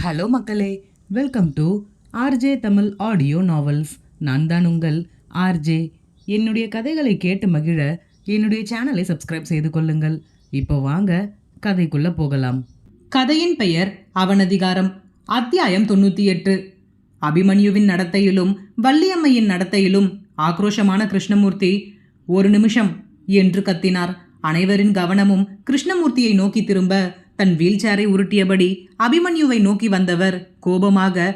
Hello மக்களே, welcome to RJ Tamil audio novels. நான் தான் உங்கள் ஆர்ஜே. என்னுடைய கதைகளை கேட்டு மகிழ என்னுடைய சேனலை சப்ஸ்கிரைப் செய்து கொள்ளுங்கள். இப்போ வாங்க கதைக்குள்ள போகலாம். கதையின் பெயர் அவனதிகாரம். அத்தியாயம் 98. அபிமன்யுவின் நடத்தையிலும் வள்ளியம்மையின் நடத்தையிலும் ஆக்ரோஷமான கிருஷ்ணமூர்த்தி ஒரு நிமிஷம் என்று கத்தினார். அனைவரின் கவனமும் கிருஷ்ணமூர்த்தியை நோக்கி திரும்ப தன் வீல் சேரை உருட்டியபடி அபிமன்யுவை நோக்கி வந்தவர் கோபமாக,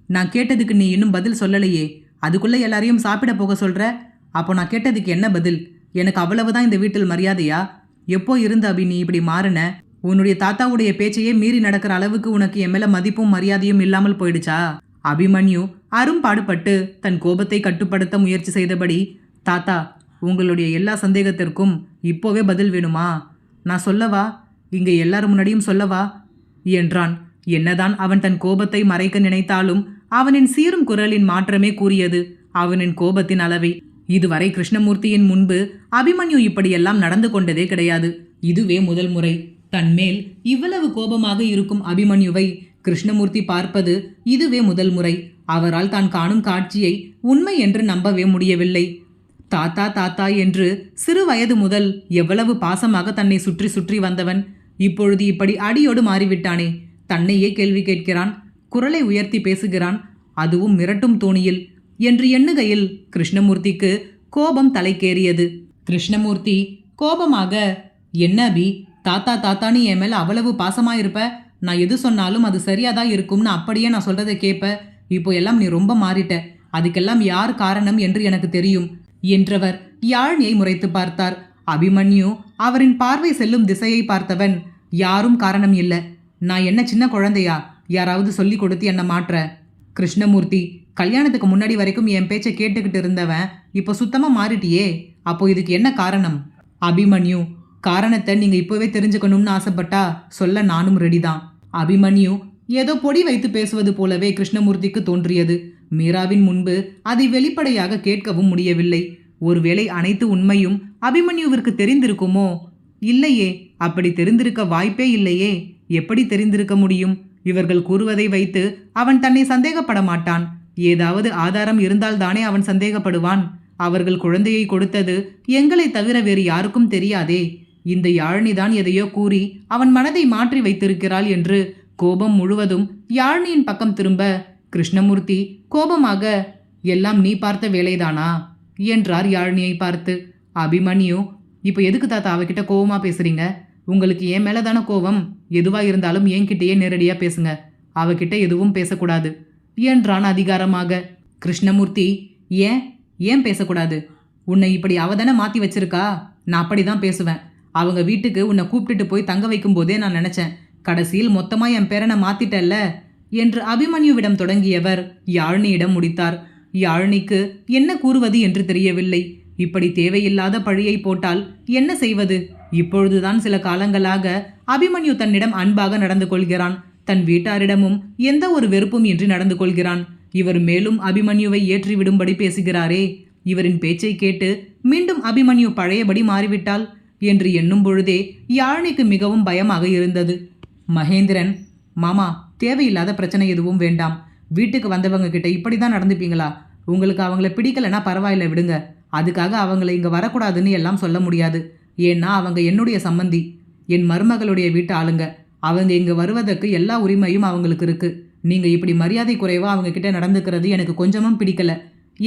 நான் கேட்டதுக்கு நீ இன்னும் பதில் சொல்லலையே, அதுக்குள்ள எல்லாரையும் சாப்பிட போக சொல்ற? அப்போ நான் கேட்டதுக்கு என்ன பதில்? எனக்கு அவ்வளவுதான் இந்த வீட்டில் மரியாதையா? எப்போ இருந்த அபி நீ இப்படி மாறின? உன்னுடைய தாத்தாவுடைய பேச்சையே மீறி நடக்கிற அளவுக்கு உனக்கு என் மேல மதிப்பும் மரியாதையும் இல்லாமல் போயிடுச்சா? அபிமன்யு அரும்பாடுபட்டு தன் கோபத்தை கட்டுப்படுத்த முயற்சி செய்தபடி, தாத்தா, உங்களுடைய எல்லா சந்தேகத்திற்கும் இப்போவே பதில் வேணுமா? நான் சொல்லவா? இங்கே எல்லாரும் முன்னாடியும் சொல்லவா என்றான். என்னதான் அவன் தன் கோபத்தை மறைக்க நினைத்தாலும் அவனின் சீரும் குரலின் மாற்றமே கூறியது அவனின் கோபத்தின் அளவை. இதுவரை கிருஷ்ணமூர்த்தியின் முன்பு அபிமன்யு இப்படியெல்லாம் நடந்து கொண்டதே கிடையாது. இதுவே முதல் முறை. தன்மேல் இவ்வளவு கோபமாக இருக்கும் அபிமன்யுவை கிருஷ்ணமூர்த்தி பார்ப்பது இதுவே முதல் முறை. அவரால் தான் காணும் காட்சியை உண்மை என்று நம்பவே முடியவில்லை. தாத்தா தாத்தா என்று சிறு வயது முதல் எவ்வளவு பாசமாக தன்னை சுற்றி சுற்றி வந்தவன் இப்பொழுது இப்படி அடியோடு மாறிவிட்டானே. தன்னையே கேள்வி கேட்கிறான், குரலை உயர்த்தி பேசுகிறான், அதுவும் மிரட்டும் தோணியில் என்று எண்ணுகையில் கிருஷ்ணமூர்த்திக்கு கோபம் தலைக்கேறியது. கிருஷ்ணமூர்த்தி கோபமாக, என்ன அபி, தாத்தா தாத்தான்னு என் மேல அவ்வளவு பாசமாயிருப்ப? நான் எது சொன்னாலும் அது சரியாதான் இருக்கும்னு அப்படியே நான் சொல்றதை கேட்ப. இப்போ எல்லாம் நீ ரொம்ப மாறிட்ட. அதுக்கெல்லாம் யார் காரணம் என்று எனக்கு தெரியும் என்றவர் யாழ்னியை முறைத்து பார்த்தார். அபிமன்யு அவரின் பார்வை செல்லும் திசையை பார்த்தவன், யாரும் காரணம் இல்ல. நான் என்ன சின்ன குழந்தையா? யாராவது சொல்லி கொடுத்து என்ன மாற்ற? கிருஷ்ணமூர்த்தி, கல்யாணத்துக்கு முன்னாடி வரைக்கும் என் பேச்சை கேட்டுக்கிட்டு இருந்தவன் இப்போ சுத்தமா மாறிட்டியே. அப்போ இதுக்கு என்ன காரணம்? அபிமன்யு, காரணத்தை நீங்க இப்போவே தெரிஞ்சுக்கணும்னு ஆசைப்பட்டா சொல்ல நானும் ரெடிதான். அபிமன்யு ஏதோ பொடி வைத்து பேசுவது போலவே கிருஷ்ணமூர்த்திக்கு தோன்றியது. மீராவின் முன்பு அதை வெளிப்படையாக கேட்கவும் முடியவில்லை. ஒருவேளை அனைத்து உண்மையும் அபிமன்யுவிற்கு தெரிந்திருக்குமோ? இல்லையே, அப்படி தெரிந்திருக்க வாய்ப்பே இல்லையே. எப்படி தெரிந்திருக்க முடியும்? இவர்கள் கூறுவதை வைத்து அவன் தன்னை சந்தேகப்பட மாட்டான். ஏதாவது ஆதாரம் இருந்தால்தானே அவன் சந்தேகப்படுவான். அவர்கள் குழந்தையை கொடுத்தது எங்களை தவிர வேறு யாருக்கும் தெரியாதே. இந்த யாழினிதான் எதையோ கூறி அவன் மனதை மாற்றி வைத்திருக்கிறாள் என்று கோபம் முழுவதும் யாழினியின் பக்கம் திரும்ப கிருஷ்ணமூர்த்தி கோபமாக, எல்லாம் நீ பார்த்த வேலைதானா என்றார் யாழினியை பார்த்து. அபிமன்யு, இப்போ எதுக்கு தாத்தா அவகிட்ட கோபமா பேசுறீங்க? உங்களுக்கு ஏன் மேலதான கோபம்? எதுவா இருந்தாலும் என்கிட்டயே நேரடியா பேசுங்க. அவகிட்ட எதுவும் பேசக்கூடாது என்றான் அதிகாரமாக. கிருஷ்ணமூர்த்தி, ஏன் ஏன் பேசக்கூடாது? உன்னை இப்படி அவதானே மாத்தி வச்சிருக்கா? நான் அப்படிதான் பேசுவேன். அவங்க வீட்டுக்கு உன்னை கூப்பிட்டுட்டு போய் தங்க வைக்கும் போதே நான் நினைச்சேன், கடைசியில் மொத்தமா என் பேரனை மாத்திட்டல்ல என்று அபிமன்யுவிடம் தொடங்கியவர் யாழினியிடம் முடித்தார். யாழினிக்கு என்ன கூறுவது என்று தெரியவில்லை. இப்படி தேவையில்லாத பழியை போட்டால் என்ன செய்வது? இப்பொழுதுதான் சில காலங்களாக அபிமன்யு தன்னிடம் அன்பாக நடந்து கொள்கிறான். தன் வீட்டாரிடமும் எந்த ஒரு வெறுப்பும் இன்றி நடந்து கொள்கிறான். இவர் மேலும் அபிமன்யுவை ஏற்றிவிடும்படி பேசுகிறாரே. இவரின் பேச்சை கேட்டு மீண்டும் அபிமன்யு பழையபடி மாறிவிட்டால் என்று எண்ணும் பொழுதே யாழினிக்கு மிகவும் பயமாக இருந்தது. மகேந்திரன், மாமா, தேவையில்லாத பிரச்சனை எதுவும் வேண்டாம். வீட்டுக்கு வந்தவங்க கிட்ட இப்படிதான் நடந்துப்பீங்களா? உங்களுக்கு அவங்கள பிடிக்கலைன்னா பரவாயில்ல, விடுங்க. அதுக்காக அவங்கள இங்க வரக்கூடாதுன்னு எல்லாம் சொல்ல முடியாது. ஏன்னா அவங்க என்னுடைய சம்பந்தி, என் மருமகளுடைய வீட்டு ஆளுங்க. அவங்க இங்க வருவதற்கு எல்லா உரிமையும் அவங்களுக்கு இருக்கு. நீங்க இப்படி மரியாதை குறைவா அவங்க கிட்ட நடந்துக்கிறது எனக்கு கொஞ்சமும் பிடிக்கல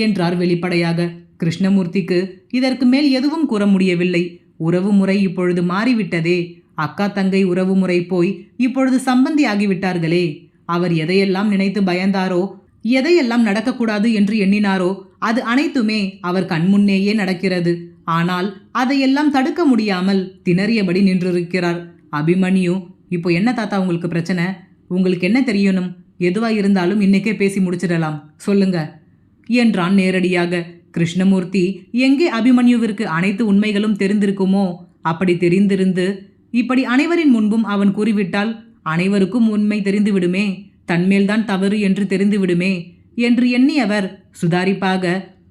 என்றார் வெளிப்படையாக. கிருஷ்ணமூர்த்திக்கு இதற்கு மேல் எதுவும் கூற முடியவில்லை. உறவு முறை இப்பொழுது மாறிவிட்டதே. அக்கா தங்கை உறவு முறை போய் இப்பொழுது சம்பந்தி ஆகிவிட்டார்களே. அவர் எதையெல்லாம் நினைத்து பயந்தாரோ, எதையெல்லாம் நடக்கக்கூடாது என்று எண்ணினாரோ அது அனைத்துமே அவர் கண்முன்னேயே நடக்கிறது. ஆனால் அதையெல்லாம் தடுக்க முடியாமல் திணறியபடி நின்றிருக்கிறார். அபிமன்யு, இப்போ என்ன தாத்தா உங்களுக்கு பிரச்சனை? உங்களுக்கு என்ன தெரியணும்? எதுவா இருந்தாலும் இன்னைக்கே பேசி முடிச்சிடலாம், சொல்லுங்க என்றான் நேரடியாக. கிருஷ்ணமூர்த்தி எங்கே அபிமன்யுவிற்கு அனைத்து உண்மைகளும் தெரிந்திருக்குமோ அப்படி தெரிந்திருந்து இப்படி அனைவரின் முன்பும் அவன் கூறிவிட்டால் அனைவருக்கும் உண்மை தெரிந்துவிடுமே, தன்மேல்தான் தவறு என்று தெரிந்துவிடுமே என்று எண்ணியவர் சுதாரிப்பாக,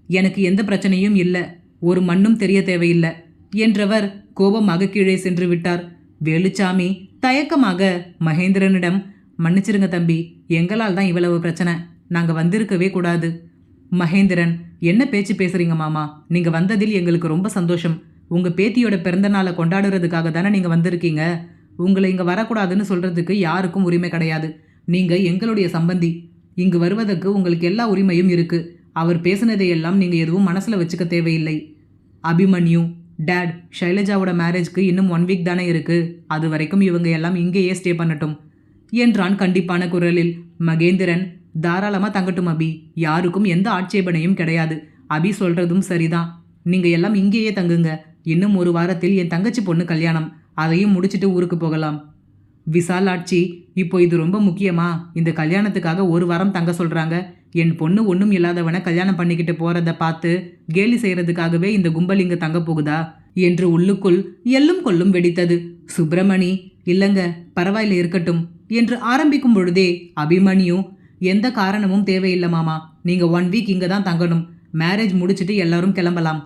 எனக்கு எந்த பிரச்சனையும் இல்லை, ஒரு மண்ணும் தெரிய தேவையில்லை என்றவர் கோபமாக கீழே சென்று விட்டார். வேலுச்சாமி தயக்கமாக மகேந்திரனிடம், மன்னிச்சிருங்க தம்பி, எங்களால் தான் இவ்வளவு பிரச்சனை. நாங்க வந்திருக்கவே கூடாது. மகேந்திரன், என்ன பேச்சு பேசுறீங்க மாமா? நீங்க வந்ததில் எங்களுக்கு ரொம்ப சந்தோஷம். உங்க பேத்தியோட பிறந்த நாளை கொண்டாடுறதுக்காக தானே நீங்க வந்திருக்கீங்க. உங்களை இங்க வரக்கூடாதுன்னு சொல்றதுக்கு யாருக்கும் உரிமை கிடையாது. நீங்க எங்களுடைய சம்பந்தி. இங்கு வருவதற்கு உங்களுக்கு எல்லா உரிமையும் இருக்கு. அவர் பேசினதையெல்லாம் நீங்க எதுவும் மனசுல வச்சுக்க தேவையில்லை. அபிமன்யு, டேட், ஷைலஜாவோட மேரேஜ்க்கு இன்னும் 1 வீக் தானே இருக்கு. அது வரைக்கும் இவங்க எல்லாம் இங்கேயே ஸ்டே பண்ணட்டும் என்றான் கண்டிப்பான குரலில். மகேந்திரன், தாராளமா தங்கட்டும் அபி, யாருக்கும் எந்த ஆட்சேபனையும் கிடையாது. அபி சொல்றதும் சரிதான். நீங்க எல்லாம் இங்கேயே தங்குங்க. இன்னும் 1 வாரத்தில் என் தங்கச்சி பொண்ணு கல்யாணம். அதையும் முடிச்சிட்டு ஊருக்கு போகலாம். விசாலாட்சி, இப்போ இது ரொம்ப முக்கியமா? இந்த கல்யாணத்துக்காக 1 வாரம் தங்க சொல்றாங்க. என் பொண்ணு ஒன்றும் இல்லாதவனை கல்யாணம் பண்ணிக்கிட்டு போறத பார்த்து கேலி செய்யறதுக்காகவே இந்த கும்பல் இங்க தங்க போகுதா என்று உள்ளுக்குள் எள்ளும் கொள்ளும் வெடித்தது. சுப்பிரமணி, இல்லங்க, பரவாயில்ல, இருக்கட்டும் என்று ஆரம்பிக்கும் பொழுதே அபிமன்யு, எந்த காரணமும் தேவையில்லை மாமா, நீங்க 1 வீக் இங்க தான் தங்கணும். மேரேஜ் முடிச்சிட்டு எல்லாரும் கிளம்பலாம்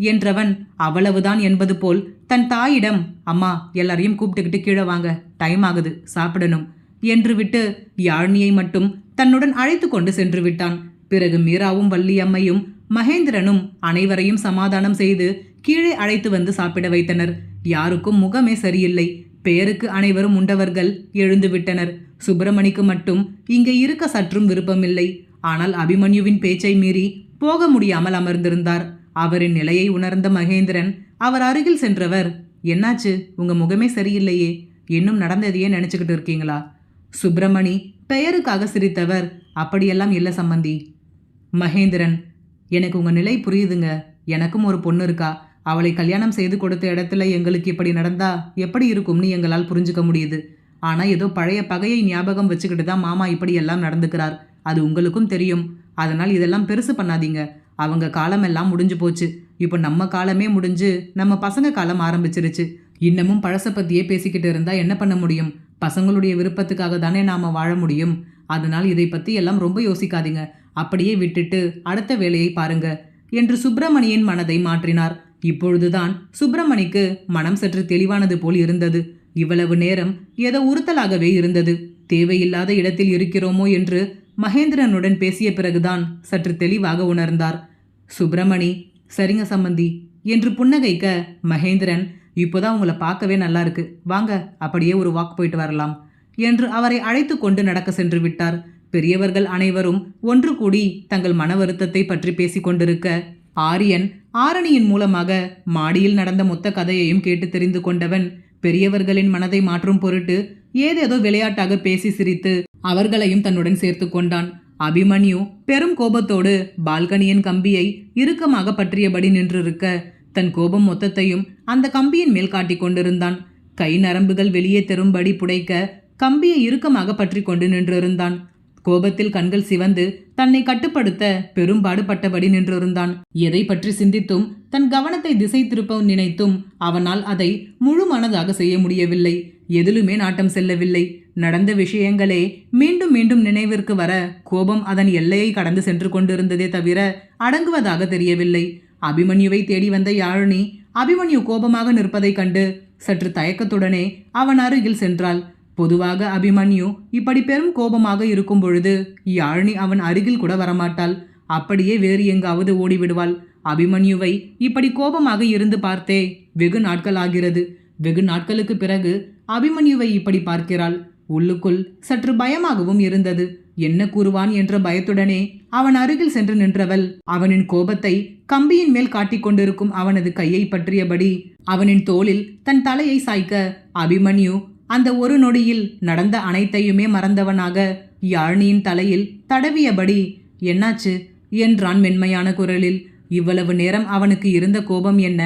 என்றவன் அவ்வளவுதான் என்பது போல் தன் தாயிடம், அம்மா, எல்லாரையும் கூப்பிட்டுக்கிட்டு கீழே வாங்க, டைம் ஆகுது, சாப்பிடணும் என்று விட்டு யாழ்னியை மட்டும் தன்னுடன் அழைத்து கொண்டு சென்று விட்டான். பிறகு மீராவும் வள்ளியம்மையும் மகேந்திரனும் அனைவரையும் சமாதானம் செய்து கீழே அழைத்து வந்து சாப்பிட வைத்தனர். யாருக்கும் முகமே சரியில்லை. பெயருக்கு அனைவரும் உண்டவர்கள் எழுந்து விட்டனர். சுப்பிரமணிக்கு மட்டும் இங்கே இருக்க சற்றும் விருப்பமில்லை. ஆனால் அபிமன்யுவின் பேச்சை மீறி போக முடியாமல் அமர்ந்திருந்தார். அவரின் நிலையை உணர்ந்த மகேந்திரன் அவர் அருகில் சென்றவர், என்னாச்சு, உங்க முகமே சரியில்லையே, இன்னும் நடந்ததையே நினைச்சுக்கிட்டு இருக்கீங்களா? சுப்பிரமணி பெயருக்காக சிரித்தவர், அப்படியெல்லாம் இல்லை சம்பந்தி. மகேந்திரன், எனக்கு உங்க நிலை புரியுதுங்க. எனக்கும் ஒரு பொண்ணு இருக்கா. அவளை கல்யாணம் செய்து கொடுத்த இடத்துல எங்களுக்கு இப்படி நடந்தா எப்படி இருக்கும்னு எங்களால் புரிஞ்சுக்க முடியுது. ஆனா ஏதோ பழைய பகையை ஞாபகம் வச்சுக்கிட்டு தான் மாமா இப்படி எல்லாம் நடந்துக்கிறார். அது உங்களுக்கும் தெரியும். அதனால் இதெல்லாம் பெருசு பண்ணாதீங்க. அவங்க காலமெல்லாம் முடிஞ்சு போச்சு. இப்போ நம்ம காலமே முடிஞ்சு நம்ம பசங்க காலம் ஆரம்பிச்சிருச்சு. இன்னமும் பழச பத்தியே பேசிக்கிட்டு இருந்தா என்ன பண்ண முடியும்? பசங்களுடைய விருப்பத்துக்காக தானே நாம வாழ முடியும். அதனால் இதை பத்தி எல்லாம் ரொம்ப யோசிக்காதீங்க. அப்படியே விட்டுட்டு அடுத்த வேலையை பாருங்க என்று சுப்பிரமணியின் மனதை மாற்றினார். இப்பொழுதுதான் சுப்பிரமணிக்கு மனம் சற்று தெளிவானது போல் இருந்தது. இவ்வளவு நேரம் ஏதோ உறுத்தலாகவே இருந்தது. தேவையில்லாத இடத்தில் இருக்கிறோமோ என்று மகேந்திரனுடன் பேசிய பிறகுதான் சற்று தெளிவாக உணர்ந்தார். சுப்பிரமணி, சரிங்க சம்பந்தி என்று புன்னகைக்க மகேந்திரன், இப்போதான் உங்களை பார்க்கவே நல்லா இருக்கு, வாங்க அப்படியே ஒரு வாக் போயிட்டு வரலாம் என்று அவரை அழைத்து கொண்டு நடக்க சென்று விட்டார். பெரியவர்கள் அனைவரும் ஒன்று கூடி தங்கள் மன வருத்தத்தை பற்றி பேசிக் கொண்டிருக்க ஆரியன் ஆரணியின் மூலமாக மாடியில் நடந்த மொத்த கதையையும் கேட்டு தெரிந்து கொண்டவன் பெரியவர்களின் மனதை மாற்றும் பொருட்டு ஏதேதோ விளையாட்டாக பேசி சிரித்து அவர்களையும் தன்னுடன் சேர்த்து கொண்டான். அபிமன்யு பெரும் கோபத்தோடு பால்கனியின் கம்பியை இறுக்கமாக பற்றியபடி நின்றிருக்க தன் கோபம் மொத்தத்தையும் அந்த கம்பியின் மேல் காட்டிக் கொண்டிருந்தான். கை நரம்புகள் வெளியே தெரும்படி புடைக்க கம்பியை இறுக்கமாக பற்றி கொண்டு நின்றிருந்தான். கோபத்தில் கண்கள் சிவந்து தன்னை கட்டுப்படுத்த பெரும்பாடுபட்டபடி நின்றிருந்தான். எதை பற்றி சிந்தித்தும் தன் கவனத்தை திசை திருப்ப நினைத்தும் அவனால் அதை முழு மனதாக செய்ய முடியவில்லை. எதிலுமே நாட்டம் செல்லவில்லை. நடந்த விஷயங்களே மீண்டும் மீண்டும் நினைவிற்கு வர கோபம் அதன் எல்லையை கடந்து சென்று கொண்டிருந்ததே தவிர அடங்குவதாக தெரியவில்லை. அபிமன்யுவை தேடி வந்த யாழினி அபிமன்யு கோபமாக நிற்பதைக் கண்டு சற்று தயக்கத்துடனே அவன் அருகில் சென்றாள். பொதுவாக அபிமன்யு இப்படி பெரும் கோபமாக இருக்கும் பொழுது யாழினி அவன் அருகில் கூட வரமாட்டாள். அப்படியே வேறு எங்காவது ஓடிவிடுவாள். அபிமன்யுவை இப்படி கோபமாக இருந்து பார்த்தே வெகு நாட்கள் ஆகிறது. வெகு நாட்களுக்கு பிறகு அபிமன்யுவை இப்படி பார்க்கிறாள். உள்ளுக்குள் சற்று பயமாகவும் இருந்தது. என்ன கூறுவான் என்ற பயத்துடனே அவன் அருகில் சென்று நின்றவள் அவனின் கோபத்தை கம்பியின் மேல் காட்டிக் கொண்டிருக்கும் அவனது கையை பற்றியபடி அவனின் தோளில் தன் தலையை சாய்க்க அபிமன்யு அந்த ஒரு நொடியில் நடந்த அனைத்தையுமே மறந்தவனாக யாழினியின் தலையில் தடவியபடி, என்னாச்சு என்றான் மென்மையான குரலில். இவ்வளவு நேரம் அவனுக்கு இருந்த கோபம் என்ன,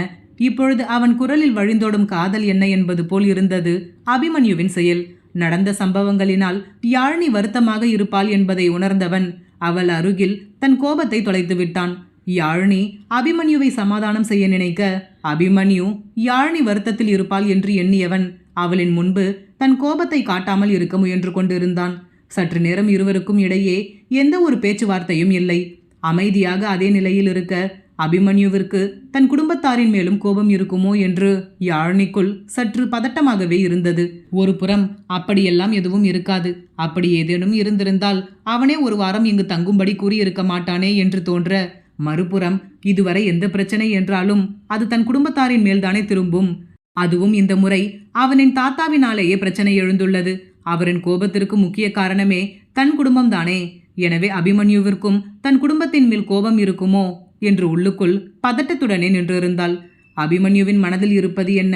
இப்பொழுது அவன் குரலில் வழிந்தோடும் காதல் என்ன என்பது போல் இருந்தது அபிமன்யுவின் செயல். நடந்த சம்பவங்களினால் யாழினி வருத்தமாக இருப்பாள் என்பதை உணர்ந்தவன் அவள் அருகில் தன் கோபத்தை தொலைத்து விட்டான். யாழினி அபிமன்யுவை சமாதானம் செய்ய நினைக்க அபிமன்யு யாழினி வருத்தத்தில் இருப்பாள் என்று எண்ணியவன் அவளின் முன்பு தன் கோபத்தை காட்டாமல் இருக்க முயன்று கொண்டிருந்தான். சற்று நேரம் இருவருக்கும் இடையே எந்த ஒரு பேச்சுவார்த்தையும் இல்லை. அமைதியாக அதே நிலையில் இருக்க அபிமன்யுவிற்கு தன் குடும்பத்தாரின் மேலும் கோபம் இருக்குமோ என்று யாழினிக்குள் சற்று பதட்டமாகவே இருந்தது. ஒரு புறம் அப்படியெல்லாம் எதுவும் இருக்காது, அப்படி ஏதேனும் இருந்திருந்தால் அவனே ஒரு வாரம் இங்கு தங்கும்படி கூறியிருக்க மாட்டானே என்று தோன்ற, மறுபுறம் இதுவரை எந்த பிரச்சனை என்றாலும் அது தன் குடும்பத்தாரின் மேல்தானே திரும்பும். அதுவும் இந்த முறை அவனின் தாத்தாவினாலேயே பிரச்சனை எழுந்துள்ளது. அவரின் கோபத்திற்கு முக்கிய காரணமே தன் குடும்பம்தானே. எனவே அபிமன்யுவிற்கும் தன் குடும்பத்தின் மேல் கோபம் இருக்குமோ என்று உள்ளுக்குள் பதட்டத்துடனே நின்றிருந்தாள். அபிமன்யுவின் மனதில் இருப்பது என்ன?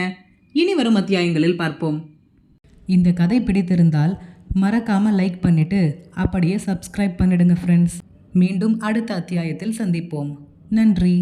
இனி வரும் அத்தியாயங்களில் பார்ப்போம். இந்த கதை பிடித்திருந்தால் மறக்காம லைக் பண்ணிட்டு அப்படியே சப்ஸ்கிரைப் பண்ணிடுங்க ஃப்ரெண்ட்ஸ். மீண்டும் அடுத்த அத்தியாயத்தில் சந்திப்போம். நன்றி.